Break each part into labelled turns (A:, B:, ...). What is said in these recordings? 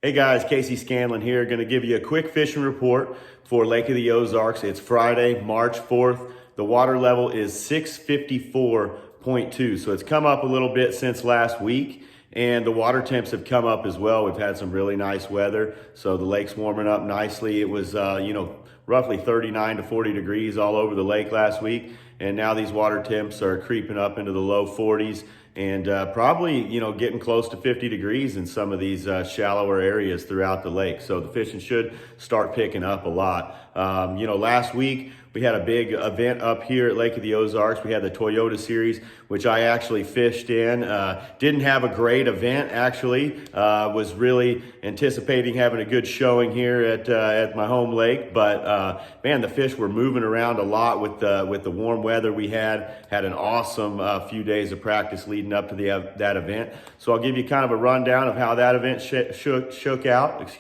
A: Hey guys, Casey Scanlon here. Going to give you a quick fishing report for Lake of the Ozarks. It's Friday, March 4th. The water level is 654.2. So it's come up a little bit since last week, and the water temps have come up as well. We've had some really nice weather, so the lake's warming up nicely. It was, roughly 39 to 40 degrees all over the lake last week, and now these water temps are creeping up into the low 40s. And probably, getting close to 50 degrees in some of these shallower areas throughout the lake. So the fishing should start picking up a lot. Last week we had a big event up here at Lake of the Ozarks. We had the Toyota Series, which I actually fished in. Didn't have a great event, actually. Was really anticipating having a good showing here at my home lake. But man, the fish were moving around a lot with the warm weather we had. Had an awesome few days of practice leading up to that event. So I'll give you kind of a rundown of how that event shook out,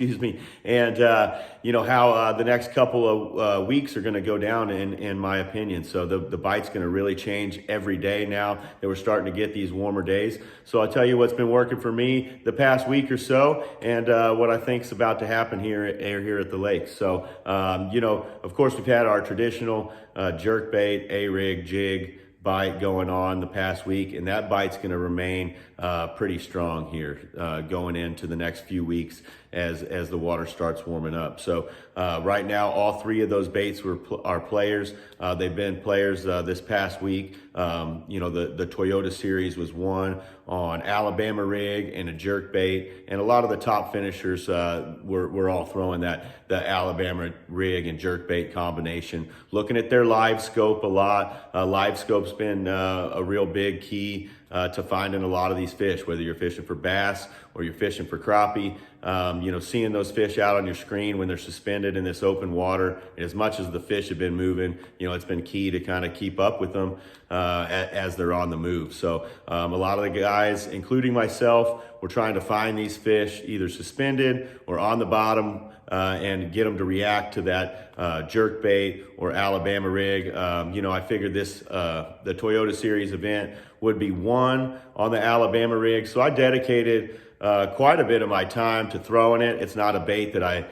A: and how the next couple of weeks are going to go down in my opinion. So the bite's going to really change every day now that we're starting to get these warmer days. So I'll tell you what's been working for me the past week or so, and what I think's about to happen here at the lake. So of course we've had our traditional jerkbait, A-rig, jig bite going on the past week, and that bite's going to remain pretty strong here going into the next few weeks as the water starts warming up. So right now, all three of those baits are players. They've been players this past week. The Toyota Series was one on Alabama rig and a jerkbait, and a lot of the top finishers were all throwing the Alabama rig and jerkbait combination. Looking at their live scope a lot. Live scope's been a real big key to finding a lot of these fish, whether you're fishing for bass or you're fishing for crappie. Seeing those fish out on your screen when they're suspended in this open water, and as much as the fish have been moving, it's been key to kind of keep up with them as they're on the move. So a lot of the guys, including myself, we're trying to find these fish either suspended or on the bottom and get them to react to that jerkbait or Alabama rig. I figured the Toyota Series event would be one on the Alabama rig, so I dedicated quite a bit of my time to throwing it. It's not a bait that I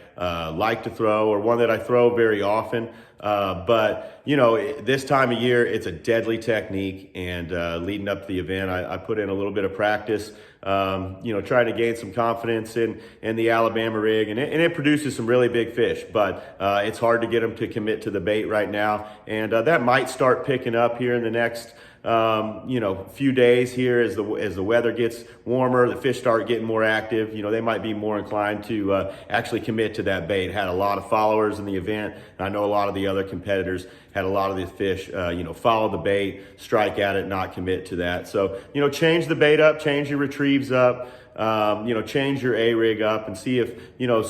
A: like to throw, or one that I throw very often. But this time of year, it's a deadly technique. And leading up to the event, I put in a little bit of practice, trying to gain some confidence in the Alabama rig. And it produces some really big fish, but it's hard to get them to commit to the bait right now. And that might start picking up here in the next few days here as the weather gets warmer, the fish start getting more active. They might be more inclined to actually commit to that bait. Had a lot of followers in the event. I know a lot of the other competitors had a lot of the fish, follow the bait, strike at it, not commit to that. So, change the bait up, change your retrieves up. Change your A-rig up and see if,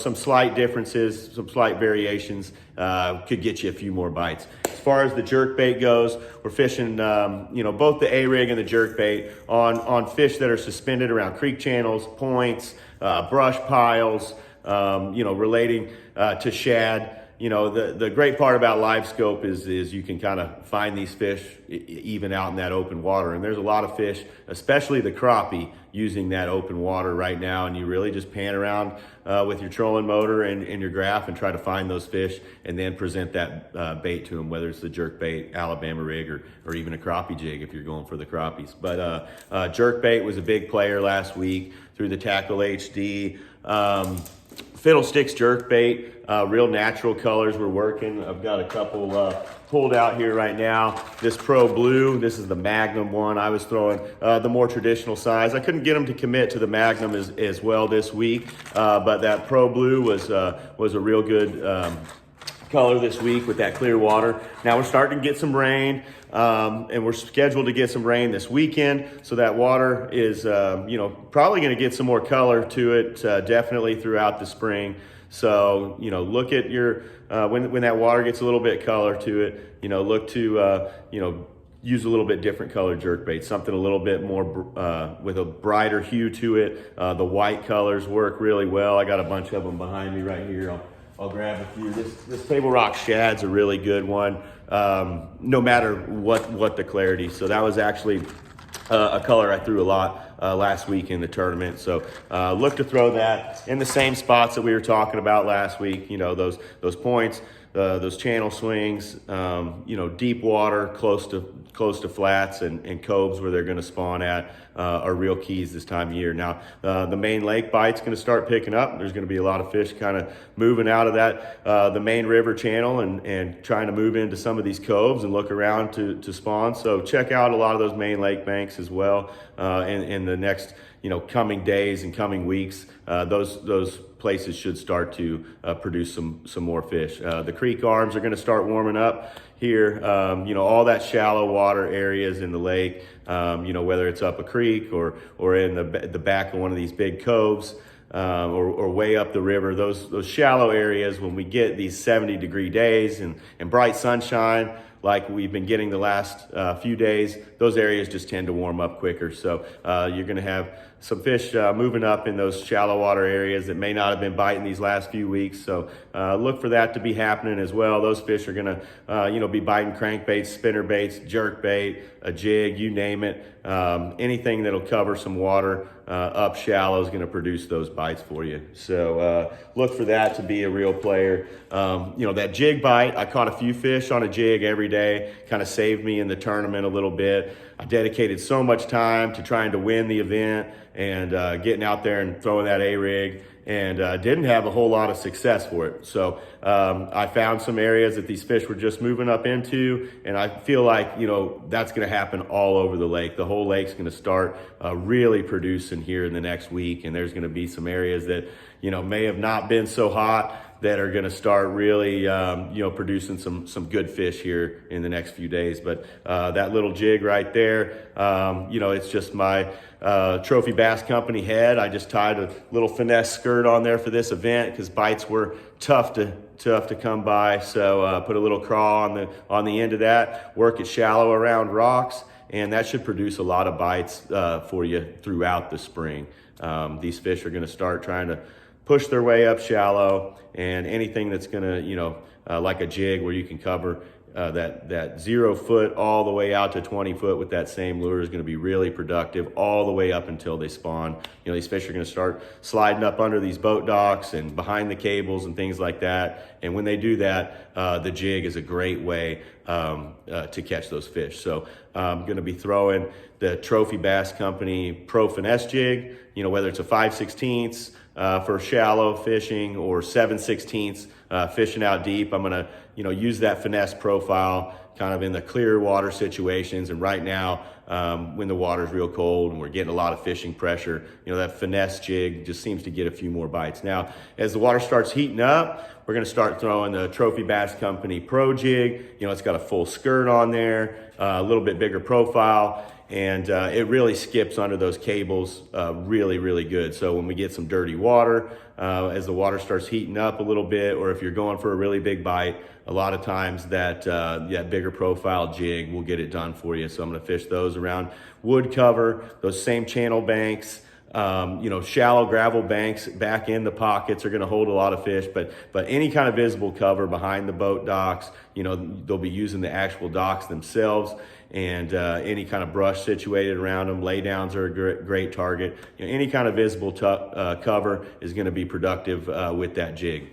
A: some slight differences, some slight variations could get you a few more bites. As far as the jerkbait goes, we're fishing, both the A-rig and the jerkbait on fish that are suspended around creek channels, points, brush piles, relating to shad. The great part about live scope is you can kind of find these fish even out in that open water. And there's a lot of fish, especially the crappie, using that open water right now. And you really just pan around with your trolling motor and your graph and try to find those fish and then present that bait to them, whether it's the jerkbait, Alabama rig, or even a crappie jig if you're going for the crappies. But jerkbait was a big player last week through the Tackle HD. Fiddlesticks jerkbait, real natural colors were working. I've got a couple pulled out here right now. This Pro Blue, this is the Magnum one. I was throwing the more traditional size. I couldn't get them to commit to the Magnum as well this week, but that Pro Blue was a real good color this week with that clear water. Now we're starting to get some rain, and we're scheduled to get some rain this weekend. So that water is, probably going to get some more color to it, definitely throughout the spring. So, look at your, when that water gets a little bit color to it, look to, use a little bit different colored jerkbait, something a little bit more with a brighter hue to it. The white colors work really well. I got a bunch of them behind me right here. I'll grab a few. This Table Rock Shad's a really good one, no matter what the clarity. So that was actually a color I threw a lot last week in the tournament. So look to throw that in the same spots that we were talking about last week. You know, those points, those channel swings, you know, deep water, close to flats and coves where they're going to spawn at are real keys this time of year. Now, the main lake bite's going to start picking up. There's going to be a lot of fish kind of moving out of that, the main river channel and trying to move into some of these coves and look around to spawn. So check out a lot of those main lake banks as well in the next, you know, coming days and coming weeks. Those places should start to produce some more fish. The creek arms are going to start warming up here. You know, all that shallow water areas in the lake, you know, whether it's up a creek or in the back of one of these big coves, or way up the river, those shallow areas, when we get these 70-degree days and bright sunshine like we've been getting the last few days, those areas just tend to warm up quicker. So you're going to have some fish moving up in those shallow water areas that may not have been biting these last few weeks. So look for that to be happening as well. Those fish are going to, you know, be biting crankbaits, spinnerbaits, jerkbait, a jig, you name it. Anything that'll cover some water up shallow is going to produce those bites for you. So look for that to be a real player. You know, that jig bite, I caught a few fish on a jig every day, kind of saved me in the tournament a little bit. I dedicated so much time to trying to win the event and getting out there and throwing that A-rig, and didn't have a whole lot of success for it. So I found some areas that these fish were just moving up into, and I feel like, you know, that's going to happen all over the lake. The whole lake's going to start really producing here in the next week, and there's going to be some areas that, you know, may have not been so hot that are going to start really, you know, producing some good fish here in the next few days. But that little jig right there, you know, it's just my Trophy Bass Company head. I just tied a little finesse skirt on there for this event because bites were tough to come by. So put a little craw on the end of that, work it shallow around rocks, and that should produce a lot of bites for you throughout the spring. These fish are going to start trying to push their way up shallow, and anything that's gonna, you know, like a jig where you can cover that 0 foot all the way out to 20 foot with that same lure is gonna be really productive all the way up until they spawn. You know, these fish are gonna start sliding up under these boat docks and behind the cables and things like that. And when they do that, the jig is a great way to catch those fish. So I'm gonna be throwing the Trophy Bass Company Pro Finesse jig, you know, whether it's a 5/16 for shallow fishing or 7/16 fishing out deep. I'm gonna, you know, use that finesse profile kind of in the clear water situations. And right now, when the water's real cold and we're getting a lot of fishing pressure, you know, that finesse jig just seems to get a few more bites. Now, as the water starts heating up, we're gonna start throwing the Trophy Bass Company Pro jig. You know, it's got a full skirt on there, a little bit bigger profile, and it really skips under those cables really, really good. So when we get some dirty water, as the water starts heating up a little bit, or if you're going for a really big bite, a lot of times that bigger profile jig will get it done for you. So I'm gonna fish those around wood cover, those same channel banks, you know, shallow gravel banks back in the pockets are going to hold a lot of fish, but any kind of visible cover behind the boat docks, you know, they'll be using the actual docks themselves, and any kind of brush situated around them. Laydowns are a great target. You know, any kind of visible cover is going to be productive with that jig.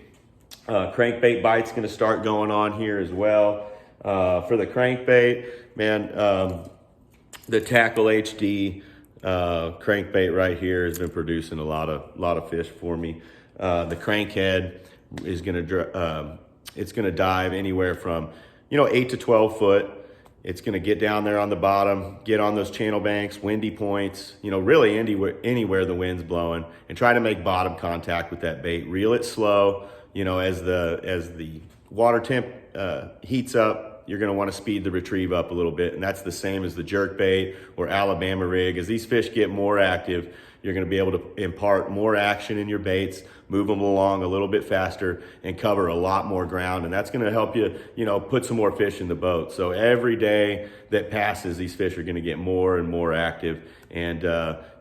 A: Crankbait bite's going to start going on here as well. For the crankbait, man, the Tackle HD crankbait right here has been producing a lot of fish for me. The crankhead is it's gonna dive anywhere from, you know, 8 to 12 foot. It's gonna get down there on the bottom, get on those channel banks, windy points, you know, really anywhere the wind's blowing, and try to make bottom contact with that bait. Reel it slow. You know, as the water temp heats up, you're going to want to speed the retrieve up a little bit. And that's the same as the jerkbait or Alabama rig. As these fish get more active, you're going to be able to impart more action in your baits, move them along a little bit faster, and cover a lot more ground. And that's going to help you, you know, put some more fish in the boat. So every day that passes, these fish are going to get more and more active. And,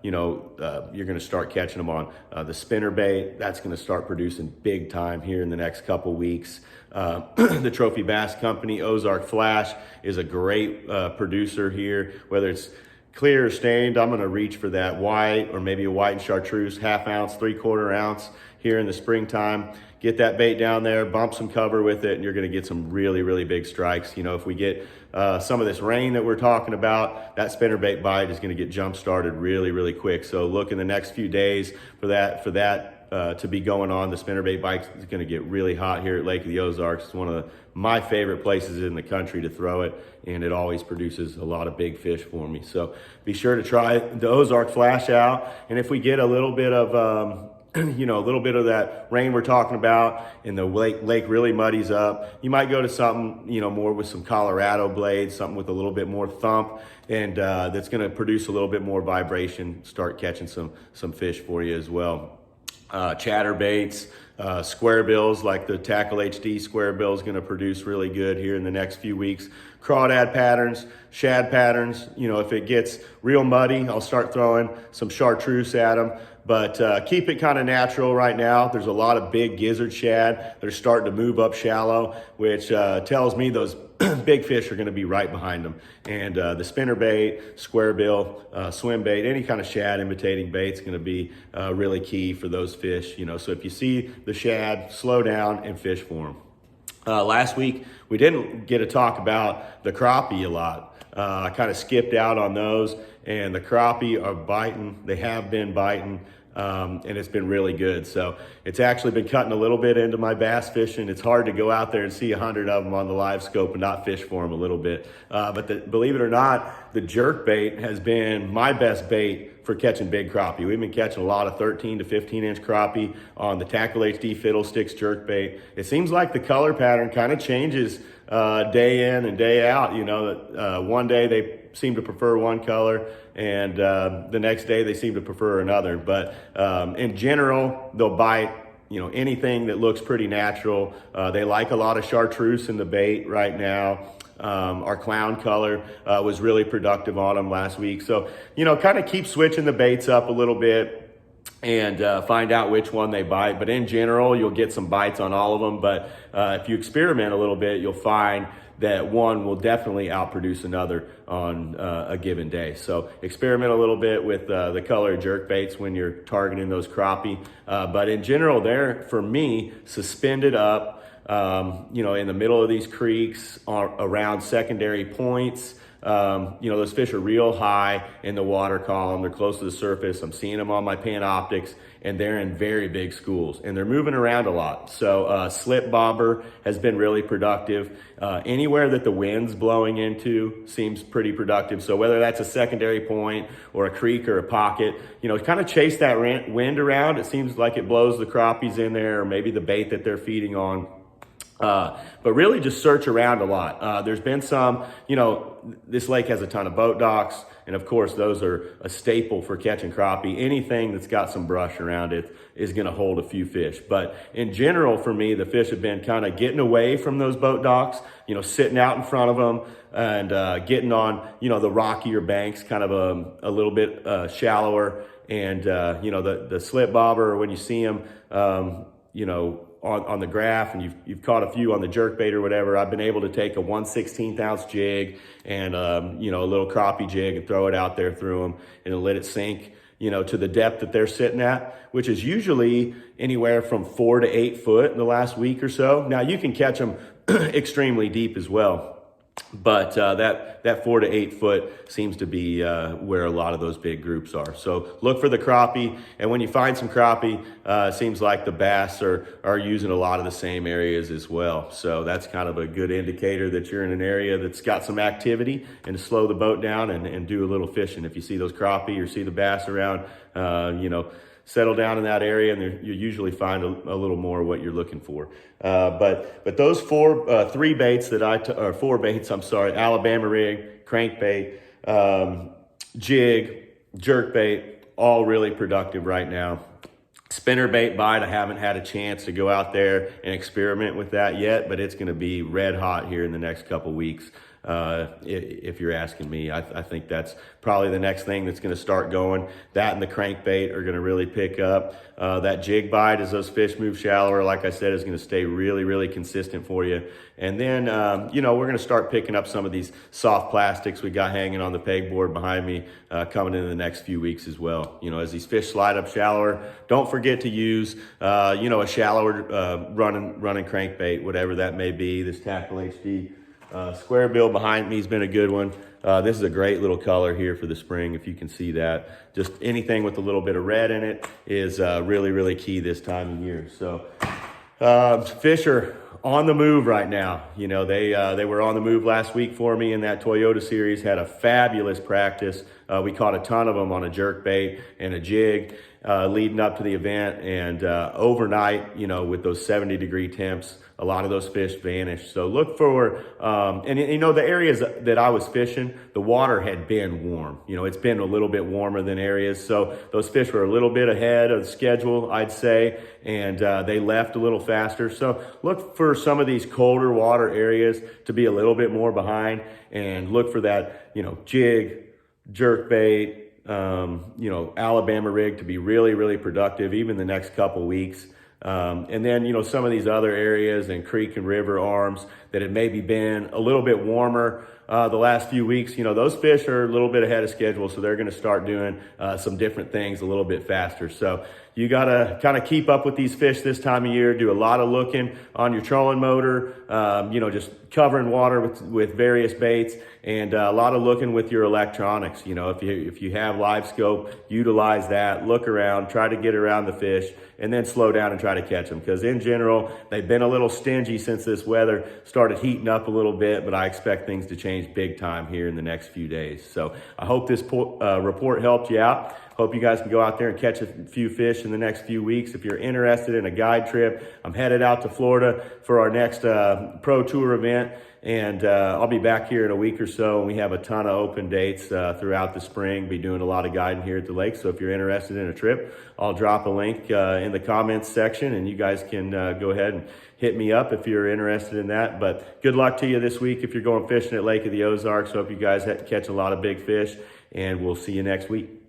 A: you know, you're going to start catching them on the spinnerbait. That's going to start producing big time here in the next couple weeks. The Trophy Bass Company Ozark Flash is a great producer here, whether it's clear or stained, I'm gonna reach for that white or maybe a white and chartreuse, 1/2 ounce, 3/4 ounce here in the springtime. Get that bait down there, bump some cover with it, and you're gonna get some really, really big strikes. You know, if we get some of this rain that we're talking about, that spinnerbait bite is gonna get jump started really, really quick. So look in the next few days for that to be going on. The spinnerbait bite is gonna get really hot here at Lake of the Ozarks. It's one of my favorite places in the country to throw it, and it always produces a lot of big fish for me. So be sure to try the Ozark flash out. And if we get a little bit of you know, a little bit of that rain we're talking about and the lake really muddies up, you might go to something, you know, more with some Colorado blades, something with a little bit more thump, and that's going to produce a little bit more vibration, start catching some fish for you as well. Chatterbaits, square bills like the Tackle HD square bill is going to produce really good here in the next few weeks. Crawdad patterns, shad patterns, you know, if it gets real muddy, I'll start throwing some chartreuse at them. But keep it kind of natural right now. There's a lot of big gizzard shad that are starting to move up shallow, which tells me those big fish are going to be right behind them. And the spinnerbait, square bill, swim bait, any kind of shad imitating bait is going to be really key for those fish. You know, so if you see the shad, slow down and fish for them. Last week, we didn't get to talk about the crappie a lot. I kind of skipped out on those, and the crappie are biting. They have been biting, and it's been really good. So it's actually been cutting a little bit into my bass fishing. It's hard to go out there and see 100 of them on the live scope and not fish for them a little bit. But believe it or not, the jerkbait has been my best bait for catching big crappie. We've been catching a lot of 13 to 15 inch crappie on the Tackle HD Fiddlesticks jerkbait. It seems like the color pattern kind of changes day in and day out. You know, one day they seem to prefer one color, and the next day they seem to prefer another. But in general, they'll bite, you know, anything that looks pretty natural. They like a lot of chartreuse in the bait right now. Our clown color was really productive on them last week. So, you know, kind of keep switching the baits up a little bit and find out which one they bite. But in general, you'll get some bites on all of them. But if you experiment a little bit, you'll find that one will definitely outproduce another on a given day. So experiment a little bit with the color jerkbaits when you're targeting those crappie. But in general, they're, for me, suspended up, you know, in the middle of these creeks, around secondary points. You know, those fish are real high in the water column. They're close to the surface. I'm seeing them on my Panoptics, and they're in very big schools, and they're moving around a lot. So slip bobber has been really productive. Anywhere that the wind's blowing into seems pretty productive. So whether that's a secondary point or a creek or a pocket, you know, kind of chase that wind around. It seems like it blows the crappies in there, or maybe the bait that they're feeding on. But really just search around a lot. There's been some, you know, this lake has a ton of boat docks, and of course those are a staple for catching crappie. Anything that's got some brush around it is going to hold a few fish. But in general, for me, the fish have been kind of getting away from those boat docks, you know, sitting out in front of them and getting on, you know, the rockier banks, kind of a little bit shallower. And, you know, the slip bobber, when you see them, you know, on the graph, and you've caught a few on the jerkbait or whatever, I've been able to take a 1/16 ounce jig and you know, a little crappie jig and throw it out there through them and let it sink, you know, to the depth that they're sitting at, which is usually anywhere from 4 to 8 foot in the last week or so. Now you can catch them extremely deep as well. But that 4 to 8 foot seems to be where a lot of those big groups are. So look for the crappie, and when you find some crappie, it seems like the bass are using a lot of the same areas as well. So that's kind of a good indicator that you're in an area that's got some activity, and to slow the boat down and do a little fishing. If you see those crappie or see the bass around, you know, settle down in that area, and you usually find a little more what you're looking for. But those four baits, I'm sorry, Alabama rig, crankbait, jig, jerkbait, all really productive right now. Spinnerbait bite, I haven't had a chance to go out there and experiment with that yet, but it's going to be red hot here in the next couple weeks. if you're asking me. I think that's probably the next thing that's going to start going. That and the crankbait are going to really pick up. That jig bite, as those fish move shallower, like I said, is going to stay really, really consistent for you. And then, we're going to start picking up some of these soft plastics we got hanging on the pegboard behind me coming in the next few weeks as well. As these fish slide up shallower, don't forget to use, a shallower running crankbait, whatever that may be. This Tackle HD square bill behind me has been a good one. This is a great little color here for the spring, if you can see that. Just anything with a little bit of red in it is really, really key this time of year. So fish are on the move right now. They were on the move last week for me in that Toyota series, had a fabulous practice. We caught a ton of them on a jerkbait and a jig leading up to the event. And overnight, with those 70-degree temps, a lot of those fish vanished. So look for, the areas that I was fishing, the water had been warm. It's been a little bit warmer than areas. So those fish were a little bit ahead of the schedule, I'd say, and they left a little faster. So look for some of these colder water areas to be a little bit more behind, and look for that, jig, jerkbait, Alabama rig to be really, really productive, even the next couple weeks. And then, some of these other areas and creek and river arms that have maybe been a little bit warmer the last few weeks, those fish are a little bit ahead of schedule. So they're going to start doing some different things a little bit faster. So you got to kind of keep up with these fish this time of year, do a lot of looking on your trolling motor, just covering water with various baits, and a lot of looking with your electronics. If you have live scope, utilize that, look around, try to get around the fish, and then slow down and try to catch them. Because in general, they've been a little stingy since this weather started heating up a little bit, but I expect things to change big time here in the next few days. So I hope this report helped you out. Hope you guys can go out there and catch a few fish in the next few weeks. If you're interested in a guide trip, I'm headed out to Florida for our next pro tour event. And I'll be back here in a week or so, and we have a ton of open dates throughout the spring. Be doing a lot of guiding here at the lake. So if you're interested in a trip, I'll drop a link in the comments section, and you guys can go ahead and hit me up if you're interested in that. But good luck to you this week if you're going fishing at Lake of the Ozarks. Hope you guys catch a lot of big fish, and we'll see you next week.